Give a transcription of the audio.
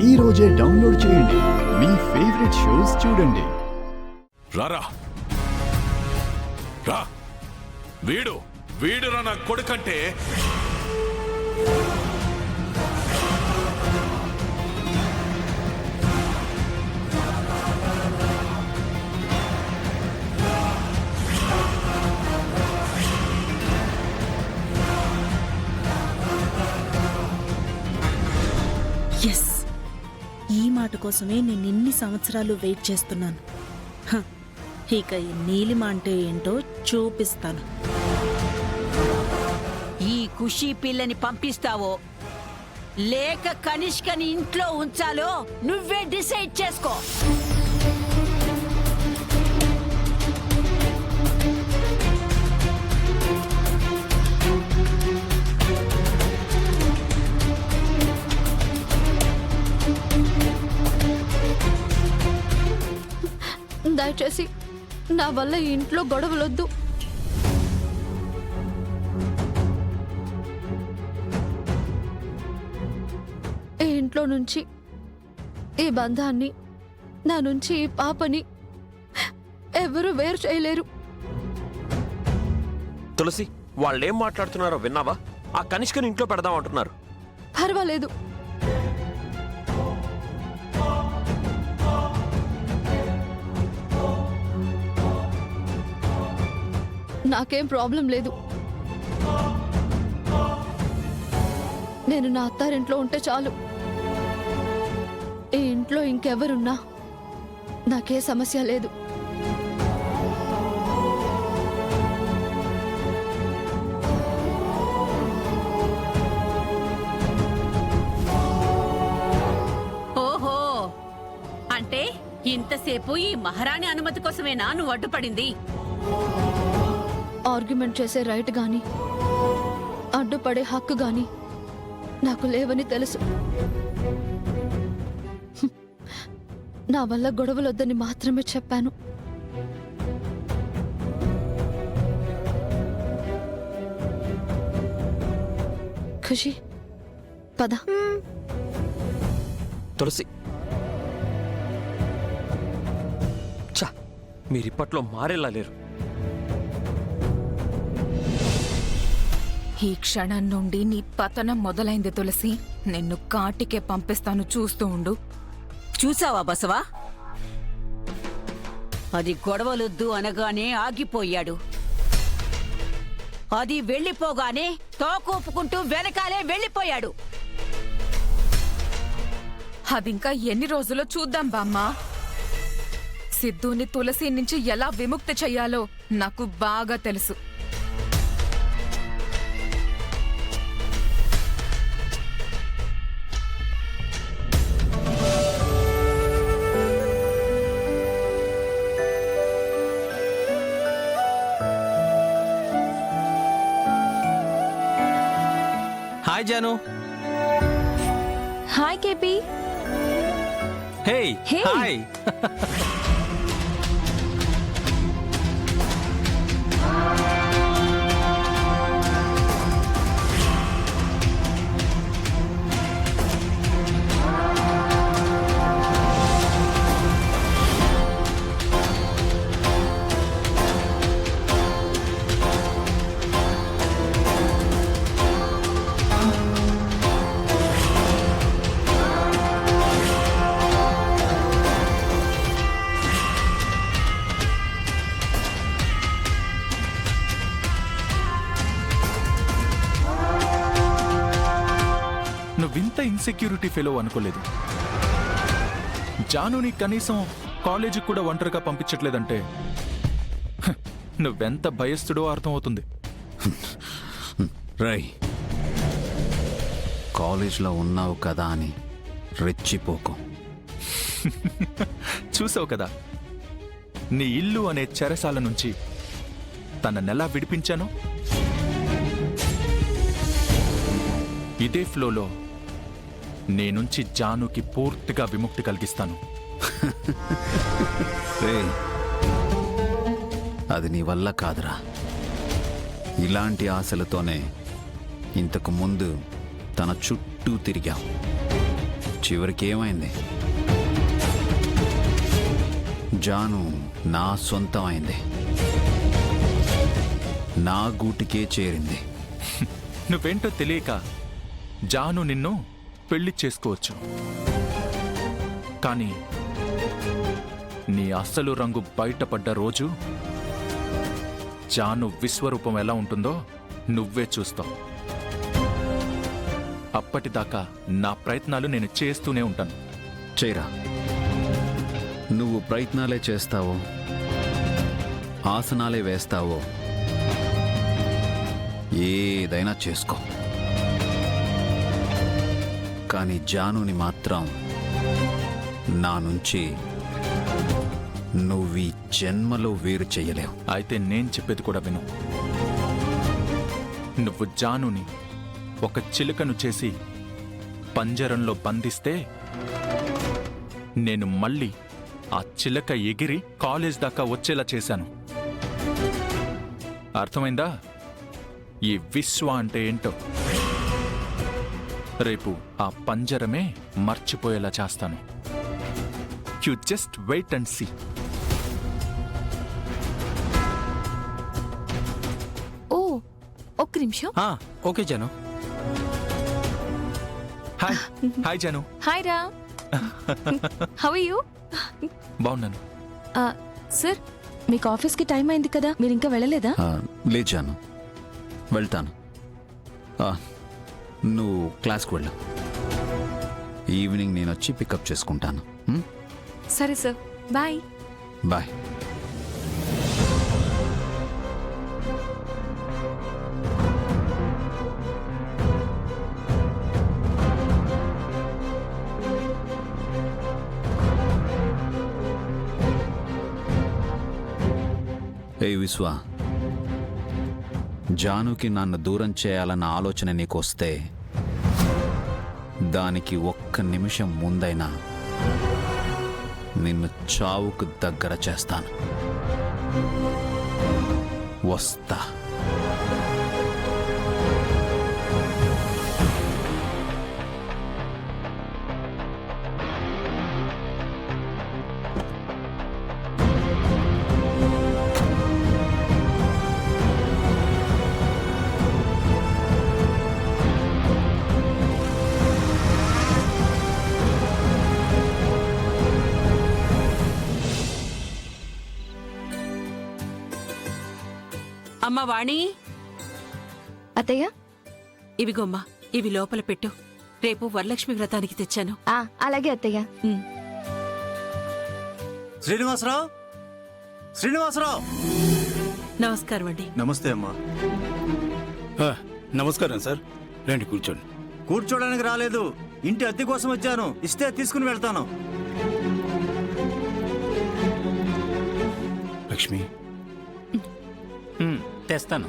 ఈ రోజే డౌన్లోడ్ చేయండి. మీ ఫేవరెట్ షోస్ చూడండి. రారా రా, వీడురా నా కొడుకంటే. ఎస్, ఈ మాట కోసమే నేను ఇన్ని సంవత్సరాలు వెయిట్ చేస్తున్నాను. ఇక ఈ నీలిమ అంటే ఏంటో చూపిస్తాను. ఈ ఖుషీ పిల్లని పంపిస్తావో లేక కనిష్కని ఇంట్లో ఉంచాలో నువ్వే డిసైడ్ చేసుకో. దయచేసి నా వల్ల ఈ ఇంట్లో గొడవలొద్దు. ఈ ఇంట్లో నుంచి ఈ బంధాన్ని, నా నుంచి ఈ పాపని ఎవరు వేరు చేయలేరు. తులసి, వాళ్ళేం మాట్లాడుతున్నారో విన్నావా? ఆ కనిష్కని ఇంట్లో పెడదాం అంటున్నారు. పర్వాలేదు, నాకేం ప్రాబ్లం లేదు. నేను నా అత్తారింట్లో ఉంటే చాలు. ఈ ఇంట్లో ఇంకెవరున్నా నాకే సమస్య లేదు. ఓహో, అంటే ఇంతసేపు ఈ మహారాణి అనుమతి కోసమేనా నువ్వు అడ్డుపడింది? ఆర్గ్యుమెంట్ చేసే రైట్ గాని అడ్డుపడే హక్కు గాని నాకు లేవని తెలుసు. నా వల్ల గొడవలొద్దని మాత్రమే చెప్పాను. ఖుషి, పద. తులసి, చా, మీరిప్పట్లో మారేలా లేరు. ఈ క్షణం నుండి నీ పతనం మొదలైంది తులసి. నిన్ను కాటికే పంపిస్తాను, చూస్తూ ఉండు. చూసావా బసవా, అది గొడవలొద్దు అనగానే ఆగిపోయాడు. అది వెళ్ళిపోగానే తోకూపుకుంటూ వెనకాలే వెళ్ళిపోయాడు. అదింకా ఎన్ని రోజులో చూద్దాం బామ్మా. సిద్ధుని తులసి నుంచి ఎలా విముక్తి చెయ్యాలో నాకు బాగా తెలుసు. Hi Janu. Hi KP. Hey, Hey. Hi. నువ్వింత ఇన్సెక్యూరిటీ ఫెలో అనుకోలేదు. జానుని కనీసం కాలేజీకి కూడా ఒంటరిగా పంపించట్లేదంటే నువ్వెంత భయస్థుడో అర్థమవుతుంది. రై, కాలేజ్లో ఉన్నావు కదా అని రెచ్చిపోకు. చూసావు కదా, నీ ఇల్లు అనే చెరసాల నుంచి తననెలా విడిపించాను. ఇదే ఫ్లోలో నీ నుంచి జానుకి పూర్తిగా విముక్తి కలిగిస్తాను. అది నీ వల్ల కాదురా. ఇలాంటి ఆశలతోనే ఇంతకు ముందు తన చుట్టూ తిరిగాం. చివరికి ఏమైంది? జాను నా సొంతం అయింది, నా గూటికే చేరింది. నువ్వేంటో తెలియక జాను నిన్ను పెళ్లి చేసుకోవచ్చు, కానీ నీ అసలు రంగు బయటపడ్డ రోజు జాను విశ్వరూపం ఎలా ఉంటుందో నువ్వే చూస్తావు. అప్పటిదాకా నా ప్రయత్నాలు నేను చేస్తూనే ఉంటాను. చేరా, నువ్వు ప్రయత్నాలే చేస్తావో, ఆసనాలే వేస్తావో, ఏదైనా చేసుకో, కానీ జానుని మాత్రం నా నుంచి నువ్వు ఈ జన్మలో వేరు చెయ్యలేవు. అయితే నేను చెప్పేది కూడా విను. నువ్వు జానుని ఒక చిలుకను చేసి పంజరంలో బంధిస్తే నేను మళ్ళీ ఆ చిలక ఎగిరి కాలేజ్ దాకా వచ్చేలా చేశాను. అర్థమైందా? ఈ విశ్వ అంటే ఏంటో రేపు ఆ పంజరమే మర్చిపోయేలా చేస్తాను. You just wait and see. ఓ ఒక్క నిమిషం. Okay Janu. Hi hi Janu. Hi రా. How are you? బాగున్నాను. సార్, మీకు ఆఫీస్కి టైం అయింది కదా, మీరు ఇంకా వెళ్ళలేదా? లేదు జాను, వెళ్తాను. నువ్వు క్లాస్కి వెళ్ళు, ఈవినింగ్ నేను వచ్చి పికప్ చేసుకుంటాను. సరే సార్, బాయ్. బాయ్. ఏ విశ్వ, జానుకి నన్ను దూరం చేయాలన్న ఆలోచన నీకొస్తే దానికి ఒక్క నిమిషం ముందైనా నిన్ను చావుకు దగ్గర చేస్తాను. వస్తా. అమ్మ వాణి, అత్తయ్య. ఇవిగోమ్మా, ఇవి లోపల పెట్టు. రేపు వరలక్ష్మి వ్రతానికి తెచ్చాను. అలాగే అత్తయ్య. శ్రీనివాసరావు, శ్రీనివాసరావు. నమస్కారం అండి. నమస్తే అమ్మా. నమస్కారం సార్, రండి కూర్చోండి. కూర్చోడానికి రాలేదు, ఇంటి అద్దె కోసం వచ్చాను. ఇస్తే తీసుకుని వెళ్తాను. లక్ష్మి తెస్తాను.